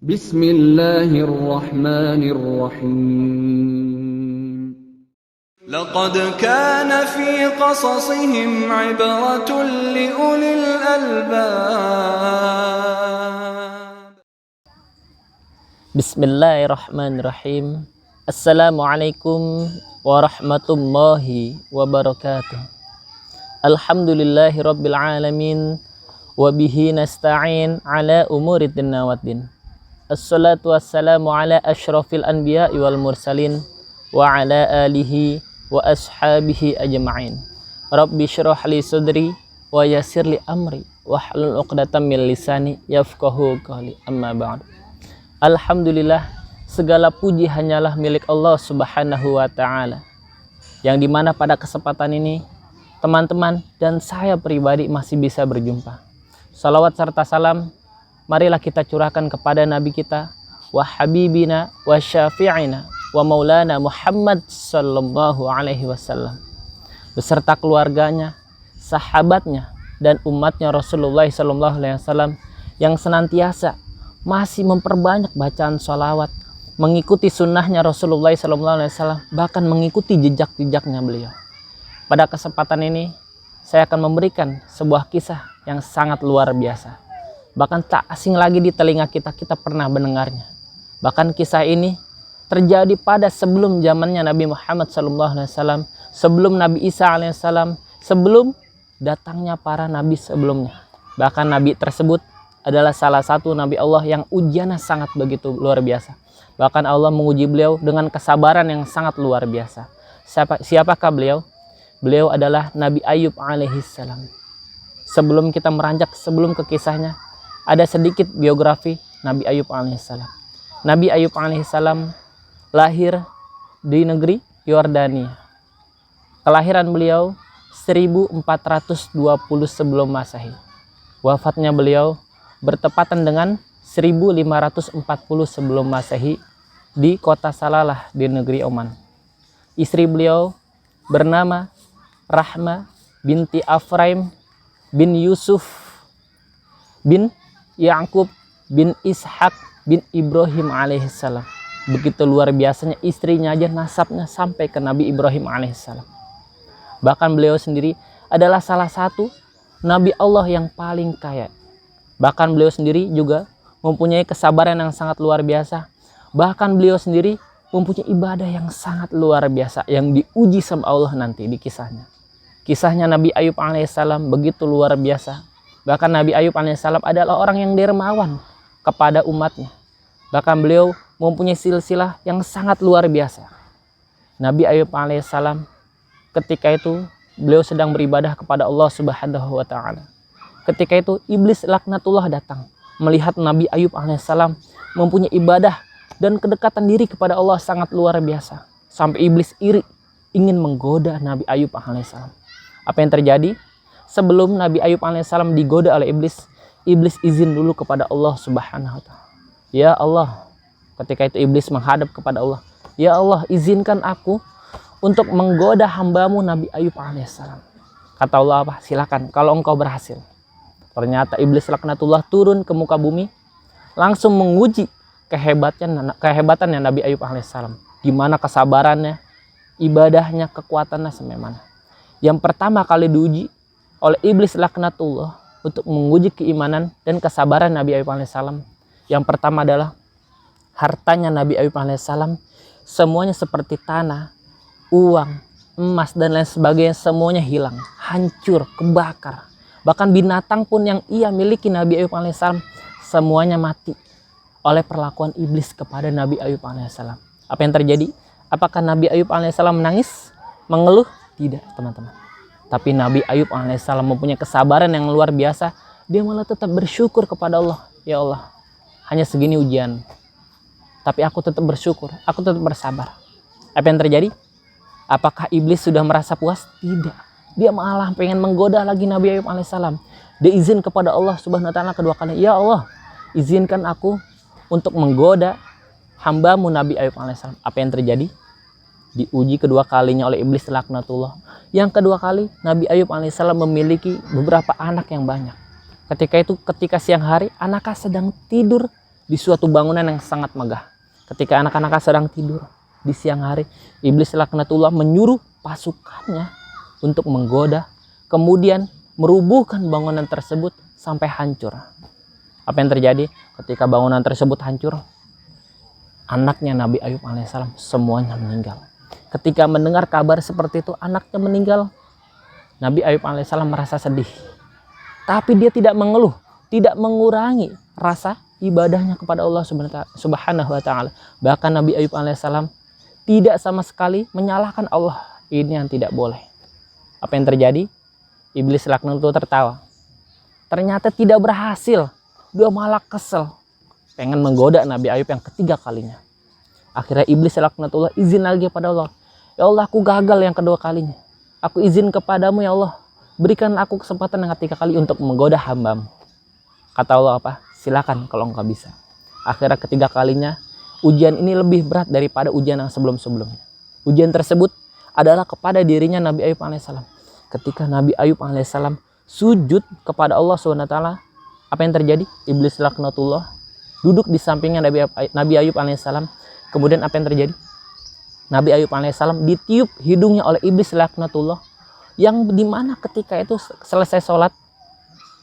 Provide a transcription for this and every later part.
Bismillahirrahmanirrahim. Laqad kana fi qasasihim ibratun liulil albab. Bismillahirrahmanirrahim. Assalamualaikum warahmatullahi wabarakatuh. Alhamdulillahi rabbil alamin. Wabihi nasta'in ala umurid dinna waddin. Assalatu wassalamu ala ashrafil anbiya'i wal mursalin wa ala alihi wa ashabihi ajma'in. Rabbi syrah li sudri wa yassir li amri wahlul 'uqdatam min lisani yafqahu qawli. Amma ba'd. Alhamdulillah, segala puji hanyalah milik Allah Subhanahu wa taala. Yang dimana pada kesempatan ini teman-teman dan saya pribadi masih bisa berjumpa. Salawat serta salam marilah kita curahkan kepada Nabi kita wa habibina wa syafi'ina wa maulana Muhammad sallallahu alaihi wasallam beserta keluarganya, sahabatnya dan umatnya Rasulullah sallallahu alaihi wasallam yang senantiasa masih memperbanyak bacaan sholawat, mengikuti sunnahnya Rasulullah sallallahu alaihi wasallam, bahkan mengikuti jejak-jejaknya beliau. Pada kesempatan ini saya akan memberikan sebuah kisah yang sangat luar biasa. Bahkan tak asing lagi di telinga kita pernah mendengarnya. Bahkan kisah ini terjadi pada sebelum zamannya Nabi Muhammad SAW, sebelum Nabi Isa alaihissalam, sebelum datangnya para nabi sebelumnya. Bahkan nabi tersebut adalah salah satu nabi Allah yang ujiannya sangat begitu luar biasa. Bahkan Allah menguji beliau dengan kesabaran yang sangat luar biasa. Siapakah beliau? Beliau adalah Nabi Ayub alaihissalam. Sebelum kita sebelum ke kisahnya, ada sedikit biografi Nabi Ayub alaihissalam. Nabi Ayub alaihissalam lahir di negeri Yordania. Kelahiran beliau 1420 sebelum Masehi. Wafatnya beliau bertepatan dengan 1540 sebelum Masehi di kota Salalah di negeri Oman. Istri beliau bernama Rahma binti Afraim bin Yusuf bin Ya'qub bin Ishak bin Ibrahim alaihissalam. Begitu luar biasanya istrinya aja nasabnya sampai ke Nabi Ibrahim alaihissalam. Bahkan beliau sendiri adalah salah satu Nabi Allah yang paling kaya. Bahkan beliau sendiri juga mempunyai kesabaran yang sangat luar biasa. Bahkan beliau sendiri mempunyai ibadah yang sangat luar biasa yang diuji sama Allah nanti di kisahnya. Kisahnya Nabi Ayub alaihissalam begitu luar biasa. Bahkan Nabi Ayub alaihissalam adalah orang yang dermawan kepada umatnya. Bahkan beliau mempunyai silsilah yang sangat luar biasa. Nabi Ayub alaihissalam ketika itu beliau sedang beribadah kepada Allah Subhanahu wa taala. Ketika itu iblis laknatullah datang melihat Nabi Ayub alaihissalam mempunyai ibadah dan kedekatan diri kepada Allah sangat luar biasa. Sampai iblis iri ingin menggoda Nabi Ayub alaihissalam. Apa yang terjadi? Sebelum Nabi Ayub alaihissalam digoda oleh iblis, iblis izin dulu kepada Allah Subhanahu wa taala. Ya Allah, ketika itu iblis menghadap kepada Allah. Ya Allah, izinkan aku untuk menggoda hambamu Nabi Ayub alaihissalam. Kata Allah apa? Silakan kalau engkau berhasil. Ternyata iblis laknatullah turun ke muka bumi, langsung menguji kehebatannya Nabi Ayub alaihissalam. Gimana kesabarannya, ibadahnya, kekuatannya sampai mana. Yang pertama kali diuji oleh iblis laknatullah untuk menguji keimanan dan kesabaran Nabi Ayub alaihissalam. Yang pertama adalah hartanya Nabi Ayub alaihissalam semuanya seperti tanah, uang, emas dan lain sebagainya semuanya hilang, hancur, kebakar. Bahkan binatang pun yang ia miliki Nabi Ayub alaihissalam semuanya mati oleh perlakuan iblis kepada Nabi Ayub alaihissalam. Apa yang terjadi? Apakah Nabi Ayub alaihissalam menangis, mengeluh? Tidak, teman-teman. Tapi Nabi Ayub alaihissalam mempunyai kesabaran yang luar biasa. Dia malah tetap bersyukur kepada Allah. Ya Allah, hanya segini ujian, tapi aku tetap bersyukur, aku tetap bersabar. Apa yang terjadi? Apakah iblis sudah merasa puas? Tidak. Dia malah pengen menggoda lagi Nabi Ayub alaihissalam. Dia izin kepada Allah Subhanahu wa taala kedua kali. Ya Allah, izinkan aku untuk menggoda hambamu Nabi Ayub alaihissalam. Apa yang terjadi? Diuji kedua kalinya oleh iblis laknatullah. Yang kedua kali Nabi Ayub alaihissalam memiliki beberapa anak yang banyak. Ketika siang hari anaknya sedang tidur di suatu bangunan yang sangat megah. Ketika anak-anak sedang tidur di siang hari, iblis laknatullah menyuruh pasukannya untuk menggoda, kemudian merubuhkan bangunan tersebut sampai hancur. Apa yang terjadi ketika bangunan tersebut hancur? Anaknya Nabi Ayub alaihissalam semuanya meninggal. Ketika mendengar kabar seperti itu, anaknya meninggal, Nabi Ayub alaihissalam merasa sedih. Tapi dia tidak mengeluh, tidak mengurangi rasa ibadahnya kepada Allah Subhanahu wa taala. Bahkan Nabi Ayub alaihissalam tidak sama sekali menyalahkan Allah. Ini yang tidak boleh. Apa yang terjadi? Iblis laknatullah tertawa. Ternyata tidak berhasil. Dia malah kesel, pengen menggoda Nabi Ayub yang ketiga kalinya. Akhirnya iblis laknatullah izin lagi kepada Allah. Ya Allah, aku gagal yang kedua kalinya. Aku izin kepadamu ya Allah, berikan aku kesempatan yang ketiga kali untuk menggoda hambamu. Kata Allah apa? Silakan kalau engkau bisa. Akhirnya ketiga kalinya, ujian ini lebih berat daripada ujian yang sebelum-sebelumnya. Ujian tersebut adalah kepada dirinya Nabi Ayub alaihissalam. Ketika Nabi Ayub alaihissalam sujud kepada Allah SWT, apa yang terjadi? Iblis laknatullah duduk di sampingnya Nabi Ayub alaihissalam. Kemudian apa yang terjadi? Nabi Ayub alaihissalam ditiup hidungnya oleh iblis laknatullah, yang dimana ketika itu selesai sholat,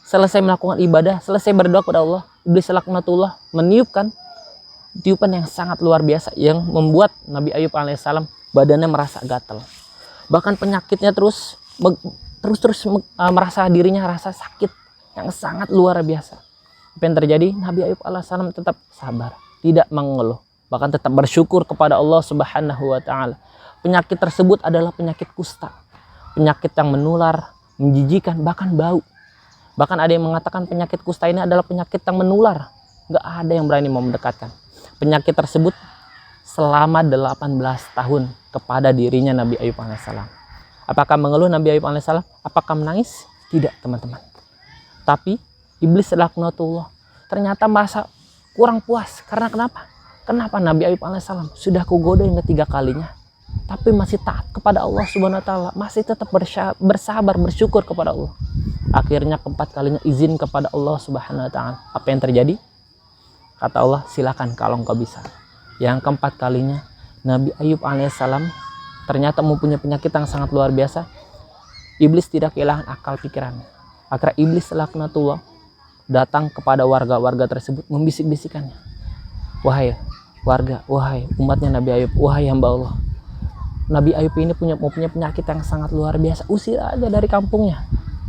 selesai melakukan ibadah, selesai berdoa kepada Allah, iblis laknatullah meniupkan tiupan yang sangat luar biasa yang membuat Nabi Ayub alaihissalam badannya merasa gatal. Bahkan penyakitnya terus merasa dirinya rasa sakit yang sangat luar biasa. Apa yang terjadi? Nabi Ayub alaihissalam tetap sabar, tidak mengeluh, bahkan tetap bersyukur kepada Allah Subhanahu wa taala. Penyakit tersebut adalah penyakit kusta, penyakit yang menular, menjijikan, bahkan bau. Bahkan ada yang mengatakan penyakit kusta ini adalah penyakit yang menular, nggak ada yang berani mau mendekatkan. Penyakit tersebut selama 18 tahun kepada dirinya Nabi Ayub alaihissalam. Apakah mengeluh Nabi Ayub alaihissalam? Apakah menangis? Tidak, teman-teman. Tapi iblis laknatullah ternyata merasa kurang puas. Karena kenapa? Kenapa Nabi Ayub alaihissalam sudah kugoda yang ketiga kalinya, tapi masih taat kepada Allah Subhanahu wa taala, masih tetap bersabar, bersyukur kepada Allah. Akhirnya keempat kalinya izin kepada Allah Subhanahu wa taala. Apa yang terjadi? Kata Allah, silakan kalau engkau bisa. Yang keempat kalinya Nabi Ayub alaihissalam ternyata mempunyai penyakit yang sangat luar biasa. Iblis tidak kehilangan akal pikirannya. Akhirnya iblis laknatullah datang kepada warga-warga tersebut, membisik-bisikannya. Wahai warga, wahai umatnya Nabi Ayub, wahai hamba Allah, Nabi Ayub ini mempunyai penyakit yang sangat luar biasa, usir aja dari kampungnya.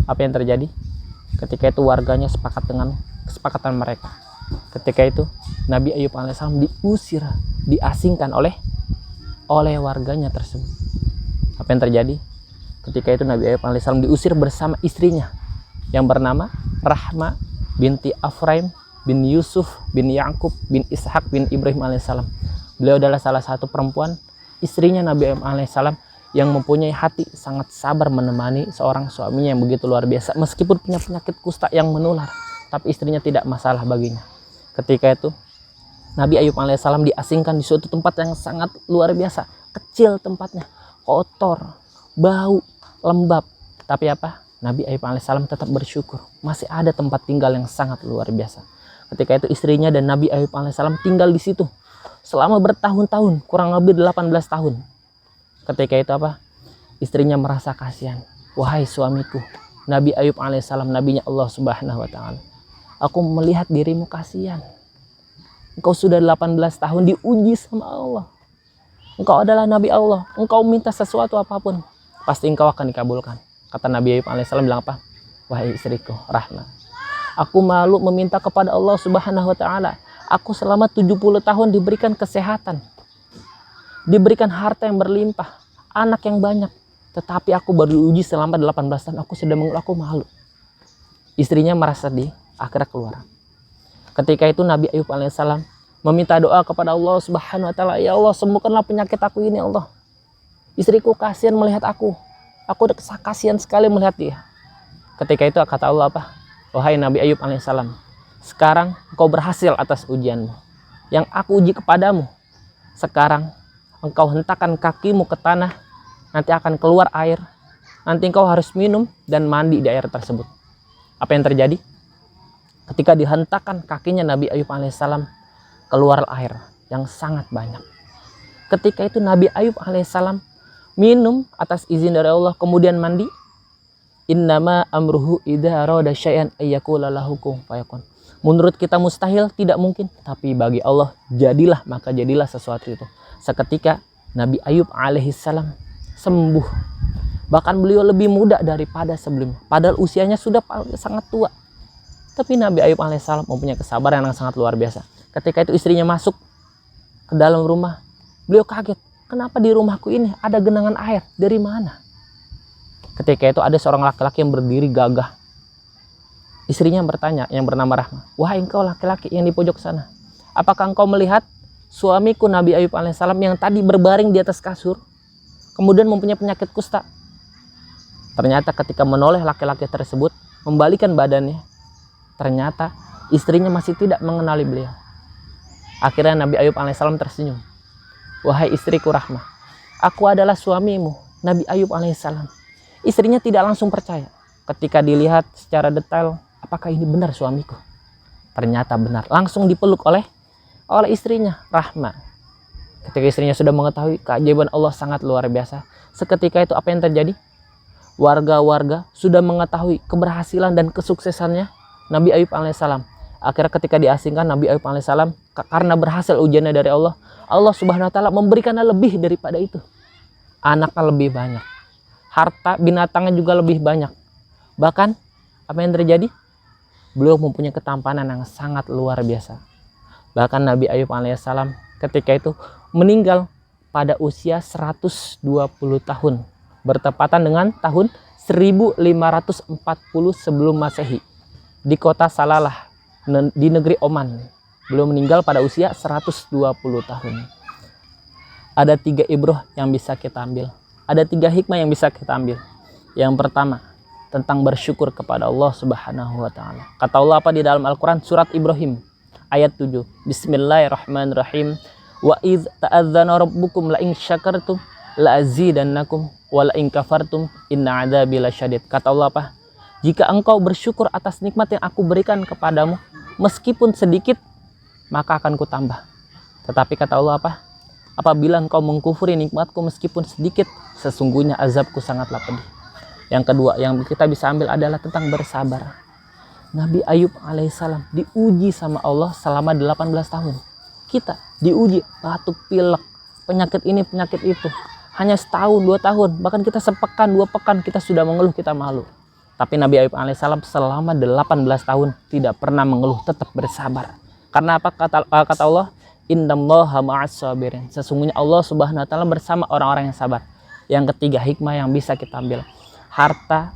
Apa yang terjadi? Ketika itu warganya sepakat dengan kesepakatan mereka. Ketika itu Nabi Ayub alaihissalam diusir, diasingkan oleh warganya tersebut. Apa yang terjadi? Ketika itu Nabi Ayub alaihissalam diusir bersama istrinya yang bernama Rahma binti Afraim bin Yusuf bin Ya'qub bin Ishak bin Ibrahim alaihissalam. Beliau adalah salah satu perempuan istrinya Nabi Ayub alaihissalam yang mempunyai hati sangat sabar menemani seorang suaminya yang begitu luar biasa. Meskipun punya penyakit kusta yang menular, tapi istrinya tidak masalah baginya. Ketika itu Nabi Ayub alaihissalam diasingkan di suatu tempat yang sangat luar biasa. Kecil tempatnya, kotor, bau, lembab. Tapi apa? Nabi Ayub alaihissalam tetap bersyukur. Masih ada tempat tinggal yang sangat luar biasa. Ketika itu istrinya dan Nabi Ayub alaihissalam tinggal di situ selama bertahun-tahun, kurang lebih 18 tahun. Ketika itu apa? Istrinya merasa kasihan. Wahai suamiku, Nabi Ayub alaihissalam, nabinya Allah Subhanahu wa taala, aku melihat dirimu kasihan. Engkau sudah 18 tahun diuji sama Allah. Engkau adalah Nabi Allah. Engkau minta sesuatu apapun, pasti engkau akan dikabulkan. Kata Nabi Ayub alaihissalam bilang apa? Wahai istriku Rahma, aku malu meminta kepada Allah Subhanahu wa taala. Aku selama 70 tahun diberikan kesehatan, diberikan harta yang berlimpah, anak yang banyak, tetapi aku baru diuji selama 18 tahun. Aku sudah mengeluh, aku malu. Istrinya merasa sedih, akhirnya keluar. Ketika itu Nabi Ayub alaihissalam meminta doa kepada Allah Subhanahu wa taala, ya Allah, sembuhkanlah penyakit aku ini, Allah. Istriku kasihan melihat aku kasihan sekali melihat dia. Ketika itu kata Allah apa? Wahai Nabi Ayub alaihissalam, sekarang engkau berhasil atas ujianmu yang aku uji kepadamu. Sekarang engkau hentakkan kakimu ke tanah, nanti akan keluar air. Nanti engkau harus minum dan mandi di air tersebut. Apa yang terjadi? Ketika dihentakkan kakinya Nabi Ayub alaihissalam, keluar air yang sangat banyak. Ketika itu Nabi Ayub alaihissalam minum atas izin dari Allah, kemudian mandi. Innama amruhu idza arada syai'an ayyaqula lahu kun fayakun. Menurut kita mustahil, tidak mungkin, tapi bagi Allah jadilah, maka jadilah sesuatu itu. Seketika Nabi Ayub alaihissalam sembuh. Bahkan beliau lebih muda daripada sebelumnya, padahal usianya sudah sangat tua. Tapi Nabi Ayub alaihissalam mempunyai kesabaran yang sangat luar biasa. Ketika itu istrinya masuk ke dalam rumah, beliau kaget, kenapa di rumahku ini ada genangan air, dari mana? Ketika itu ada seorang laki-laki yang berdiri gagah. Istrinya bertanya, yang bernama Rahma, wahai engkau laki-laki yang di pojok sana, apakah engkau melihat suamiku Nabi Ayub alaihissalam yang tadi berbaring di atas kasur, kemudian mempunyai penyakit kusta? Ternyata ketika menoleh laki-laki tersebut, membalikan badannya, ternyata istrinya masih tidak mengenali beliau. Akhirnya Nabi Ayub alaihissalam tersenyum, wahai istriku Rahmah, aku adalah suamimu Nabi Ayub alaihissalam. Istrinya tidak langsung percaya. Ketika dilihat secara detail, apakah ini benar suamiku? Ternyata benar. Langsung dipeluk oleh istrinya, Rahma. Ketika istrinya sudah mengetahui keajaiban Allah sangat luar biasa, seketika itu apa yang terjadi? Warga-warga sudah mengetahui keberhasilan dan kesuksesannya Nabi Ayub alaihissalam. Akhirnya ketika diasingkan Nabi Ayub alaihissalam, karena berhasil ujiannya dari Allah, Allah subhanahu wa ta'ala memberikannya lebih daripada itu. Anaknya lebih banyak, harta binatangnya juga lebih banyak. Bahkan apa yang terjadi? Beliau mempunyai ketampanan yang sangat luar biasa. Bahkan Nabi Ayub alaihissalam ketika itu meninggal pada usia 120 tahun, bertepatan dengan tahun 1540 sebelum Masehi, di kota Salalah di negeri Oman. Beliau meninggal pada usia 120 tahun. Ada 3 ibrah yang bisa kita ambil. Ada 3 hikmah yang bisa kita ambil. Yang pertama, tentang bersyukur kepada Allah subhanahu wa ta'ala. Kata Allah apa di dalam Al-Quran? Surat Ibrahim ayat 7. Bismillahirrahmanirrahim. Wa idh ta'adzana rabbukum la'in syakartum la'azidannakum wa la'in kafartum inna adzabi lasyadid. Kata Allah apa? Jika engkau bersyukur atas nikmat yang aku berikan kepadamu, meskipun sedikit, maka akan kutambah. Tetapi kata Allah apa? Apabila engkau mengkufuri nikmatku meskipun sedikit, sesungguhnya azabku sangatlah pedih. Yang kedua yang kita bisa ambil adalah tentang bersabar. Nabi Ayub alaihissalam diuji sama Allah selama 18 tahun. Kita diuji batuk pilek, penyakit ini penyakit itu. Hanya setahun 2 tahun, bahkan kita sepekan 2 pekan kita sudah mengeluh, kita malu. Tapi Nabi Ayub alaihissalam selama 18 tahun tidak pernah mengeluh, tetap bersabar. Karena apa? Kata Allah, innallaha ma'as sabirin. Sesungguhnya Allah subhanahu wa ta'ala bersama orang-orang yang sabar. Yang ketiga hikmah yang bisa kita ambil, harta,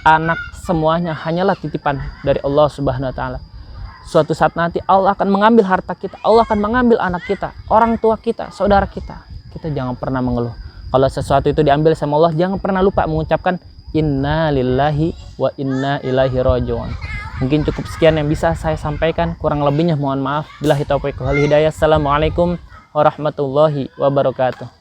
anak, semuanya hanyalah titipan dari Allah subhanahu wa ta'ala. Suatu saat nanti Allah akan mengambil harta kita, Allah akan mengambil anak kita, orang tua kita, saudara kita. Kita jangan pernah mengeluh. Kalau sesuatu itu diambil sama Allah, jangan pernah lupa mengucapkan inna lillahi wa inna ilaihi raji'un. Mungkin cukup sekian yang bisa saya sampaikan, kurang lebihnya mohon maaf. Billahi taufiq wal hidayah. Assalamualaikum warahmatullahi wabarakatuh.